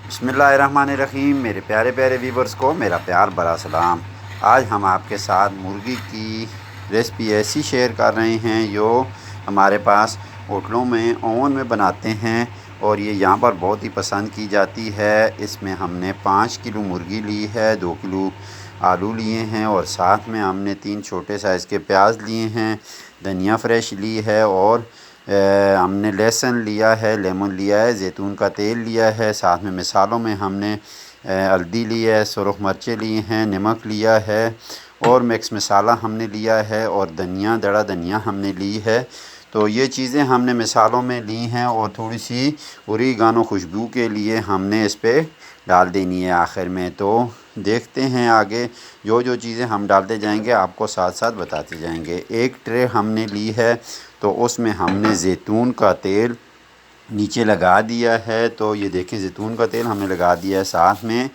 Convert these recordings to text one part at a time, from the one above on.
बिस्मिल्लाहिर्रहमानिर्रहीम। मेरे प्यारे प्यारे व्यूवर्स को मेरा प्यार भरा सलाम। आज हम आपके साथ मुर्गी की रेसिपी ऐसी शेयर कर रहे हैं जो हमारे पास होटलों में ओवन में बनाते हैं और ये यहाँ पर बहुत ही पसंद की जाती है। इसमें हमने 5 किलो मुर्गी ली है, 2 किलो आलू लिए हैं और साथ में हमने 3 छोटे साइज़ के प्याज लिए हैं, धनिया फ्रेश ली है और हमने लहसुन लिया है, लेमन लिया है, ज़ैतून का तेल लिया है। साथ में मिसालों में हमने हल्दी ली है, सुरख मिर्चें ली हैं, नमक लिया है और मिक्स मसाला हमने लिया है और धनिया दड़ा धनिया हमने ली है। तो ये चीज़ें हमने मिसालों में ली हैं और थोड़ी सी ओरिगानो खुशबू के लिए हमने इस पर डाल देनी है आखिर में। तो देखते हैं आगे जो जो चीज़ें हम डालते जाएंगे आपको साथ साथ बताते जाएंगे। एक ट्रे हमने ली है तो उसमें हमने ज़ैतून का तेल नीचे लगा दिया है। तो ये देखें ज़ैतून का तेल हमने लगा दिया है। साथ में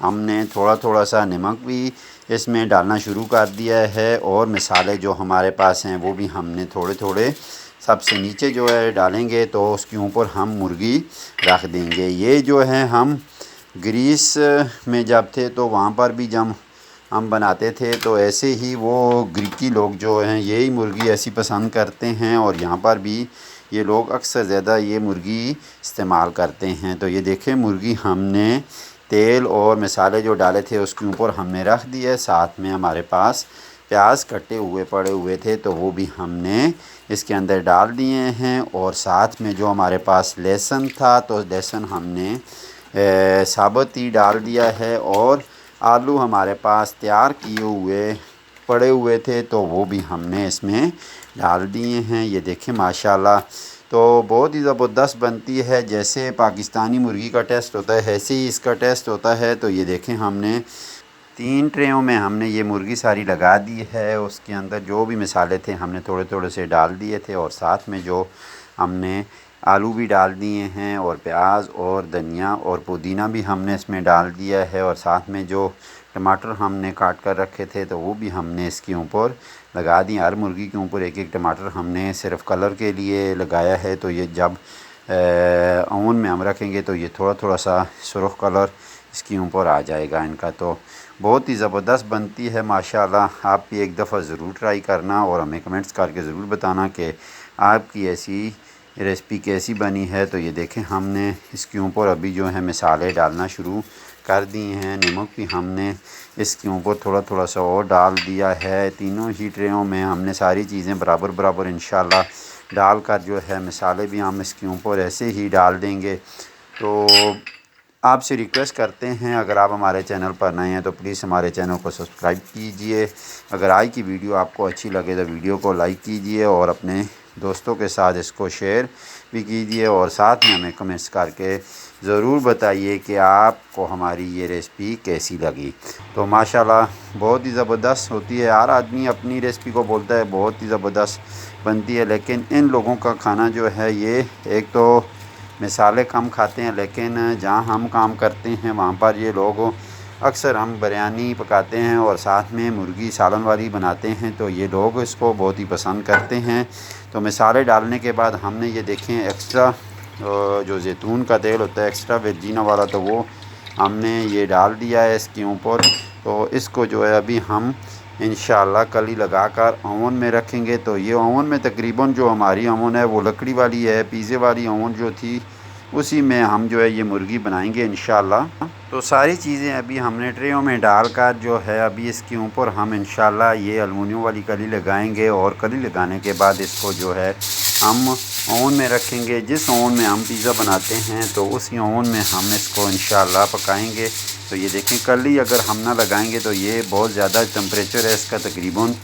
हमने थोड़ा थोड़ा सा नमक भी इसमें डालना शुरू कर दिया है और मसाले जो हमारे पास हैं वो भी हमने थोड़े थोड़े सबसे नीचे जो है डालेंगे। तो उसके ऊपर हम मुर्गी रख देंगे। ये जो है हम ग्रीस में जब थे तो वहाँ पर भी जब हम बनाते थे तो ऐसे ही वो ग्रीकी लोग जो हैं यही मुर्गी ऐसी पसंद करते हैं और यहाँ पर भी ये लोग अक्सर ज़्यादा ये मुर्गी इस्तेमाल करते हैं। तो ये देखें मुर्गी हमने तेल और मसाले जो डाले थे उसके ऊपर हमने रख दिए। साथ में हमारे पास प्याज कटे हुए पड़े हुए थे तो वो भी हमने इसके अंदर डाल दिए हैं और साथ में जो हमारे पास लहसुन था तो लहसुन हमने साबुत ही डाल दिया है और आलू हमारे पास तैयार किए हुए पड़े हुए थे तो वो भी हमने इसमें डाल दिए हैं। ये देखें माशाल्लाह तो बहुत ही ज़बरदस्त बनती है। जैसे पाकिस्तानी मुर्गी का टेस्ट होता है ऐसे ही इसका टेस्ट होता है। तो ये देखें हमने 3 ट्रेयों में हमने ये मुर्गी सारी लगा दी है। उसके अंदर जो भी मसाले थे हमने थोड़े थोड़े से डाल दिए थे और साथ में जो हमने आलू भी डाल दिए हैं और प्याज और धनिया और पुदीना भी हमने इसमें डाल दिया है और साथ में जो टमाटर हमने काट कर रखे थे तो वो भी हमने इसके ऊपर लगा दिए। हर मुर्गी के ऊपर एक एक टमाटर हमने सिर्फ कलर के लिए लगाया है। तो ये जब ओवन में हम रखेंगे तो ये थोड़ा थोड़ा सा सुर्ख कलर इसके ऊपर आ जाएगा इनका। तो बहुत ही ज़बरदस्त बनती है माशाल्लाह। आप भी एक दफ़ा ज़रूर ट्राई करना और हमें कमेंट्स करके ज़रूर बताना कि आपकी ऐसी रेसिपी कैसी बनी है। तो ये देखें हमने इसके ऊपर अभी जो है मसाले डालना शुरू कर दिए हैं। नमक भी हमने इसके ऊपर थोड़ा थोड़ा सा और डाल दिया है। तीनों ही ट्रेयों में हमने सारी चीज़ें बराबर बराबर इंशाल्लाह डाल कर जो है मसाले भी हम इसके ऊपर ऐसे ही डाल देंगे। तो आपसे रिक्वेस्ट करते हैं अगर आप हमारे चैनल पर नए हैं तो प्लीज़ हमारे चैनल को सब्सक्राइब कीजिए। अगर आज की वीडियो आपको अच्छी लगे तो वीडियो को लाइक कीजिए और अपने दोस्तों के साथ इसको शेयर भी कीजिए और साथ में हमें कमेंट्स करके ज़रूर बताइए कि आपको हमारी ये रेसिपी कैसी लगी। तो माशाल्लाह बहुत ही ज़बरदस्त होती है। हर आदमी अपनी रेसिपी को बोलता है बहुत ही ज़बरदस्त बनती है, लेकिन इन लोगों का खाना जो है ये एक तो मसाले कम खाते हैं, लेकिन जहाँ हम काम करते हैं वहाँ पर ये लोग अक्सर हम बिरयानी पकाते हैं और साथ में मुर्गी सालन वाली बनाते हैं तो ये लोग इसको बहुत ही पसंद करते हैं। तो मसाले डालने के बाद हमने ये देखें एक्स्ट्रा जो ज़ैतून का तेल होता है एक्स्ट्रा वर्जिन वाला तो वो हमने ये डाल दिया है इसके ऊपर। तो इसको जो है अभी हम इंशाल्लाह कली लगाकर ओवन में रखेंगे। तो ये ओवन में तकरीबन जो हमारी ओवन है वो लकड़ी वाली है। पिज़्ज़े वाली ओवन जो थी उसी में हम जो है ये मुर्गी बनाएंगे इंशाल्लाह। तो सारी चीज़ें अभी हमने ट्रेयों में डालकर जो है अभी इसके ऊपर हम इंशाल्लाह ये अलमुनियम वाली कली लगाएंगे और कली लगाने के बाद इसको जो है हम ओवन में रखेंगे। जिस ओवन में हम पिज़्ज़ा बनाते हैं तो उसी ओवन में हम इसको इंशाल्लाह पकाएंगे। तो ये देखें कली अगर हम ना लगाएंगे तो ये बहुत ज़्यादा टेम्परेचर है इसका, तकरीबन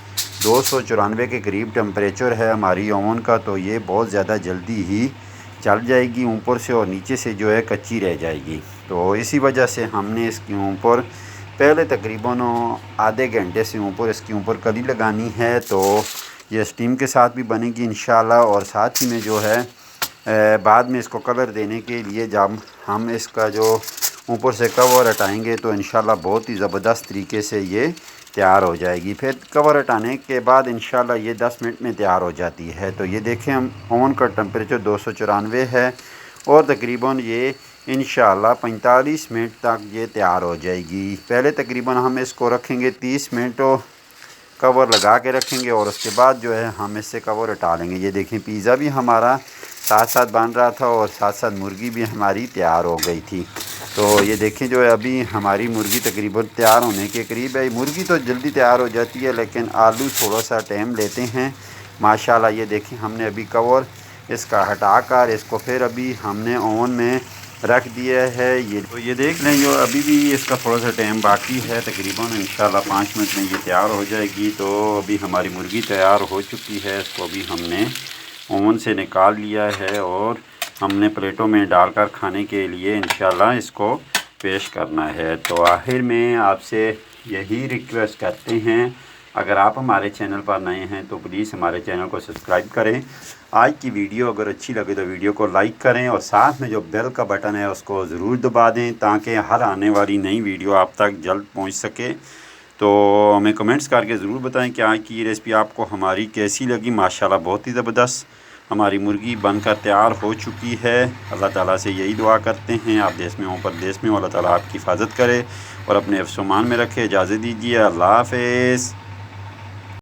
294 के करीब टेम्परेचर है हमारी ओवन का। तो ये बहुत ज़्यादा जल्दी ही जल जाएगी ऊपर से और नीचे से जो है कच्ची रह जाएगी। तो इसी वजह से हमने इसके ऊपर पहले तकरीबन आधे घंटे से ऊपर इसके ऊपर कली लगानी है। तो ये स्टीम के साथ भी बनेगी इंशाल्लाह और साथ ही में जो है बाद में इसको कलर देने के लिए जब हम इसका जो ऊपर से कवर हटाएंगे तो इंशाल्लाह बहुत ही ज़बरदस्त तरीके से ये तैयार हो जाएगी। फिर कवर हटाने के बाद इंशाल्लाह ये 10 मिनट में तैयार हो जाती है। तो ये देखें हम ओवन का टेम्परेचर 294 है और तकरीबन ये इंशाल्लाह 45 मिनट तक ये तैयार हो जाएगी। पहले तकरीबन हम इसको रखेंगे 30 मिनट कवर लगा के रखेंगे और उसके बाद जो है हम इससे कवर हटा लेंगे। ये देखें पिज़्ज़ा भी हमारा साथ साथ बन रहा था और साथ साथ मुर्गी भी हमारी तैयार हो गई थी। तो ये देखें जो है अभी हमारी मुर्गी तकरीबन तैयार होने के करीब है। मुर्गी तो जल्दी तैयार हो जाती है लेकिन आलू थोड़ा सा टाइम लेते हैं। माशाल्लाह ये देखें हमने अभी कवर इसका हटा कर इसको फिर अभी हमने ओवन में रख दिया है। ये देख लें जो अभी भी इसका थोड़ा सा टाइम बाकी है, तकरीबन इंशाल्लाह 5 मिनट में ये तैयार हो जाएगी। तो अभी हमारी मुर्गी तैयार हो चुकी है। इसको अभी हमने ओवन से निकाल लिया है और हमने प्लेटों में डालकर खाने के लिए इंशाल्लाह इसको पेश करना है। तो आखिर में आपसे यही रिक्वेस्ट करते हैं, अगर आप हमारे चैनल पर नए हैं तो प्लीज़ हमारे चैनल को सब्सक्राइब करें। आज की वीडियो अगर अच्छी लगे तो वीडियो को लाइक करें और साथ में जो बेल का बटन है उसको ज़रूर दबा दें ताकि हर आने वाली नई वीडियो आप तक जल्द पहुंच सके। तो हमें कमेंट्स करके ज़रूर बताएं कि आज की रेसिपी आपको हमारी कैसी लगी। माशाल्लाह बहुत ही ज़बरदस्त हमारी मुर्गी बनकर तैयार हो चुकी है। अल्लाह ताला से यही दुआ करते हैं आप देश में हो परदेश में हो, अल्लाह ताला आपकी हिफाजत करे और अपने अफ़्सोमान में रखे। इजाज़त दीजिए, अल्लाह हाफ़िज़।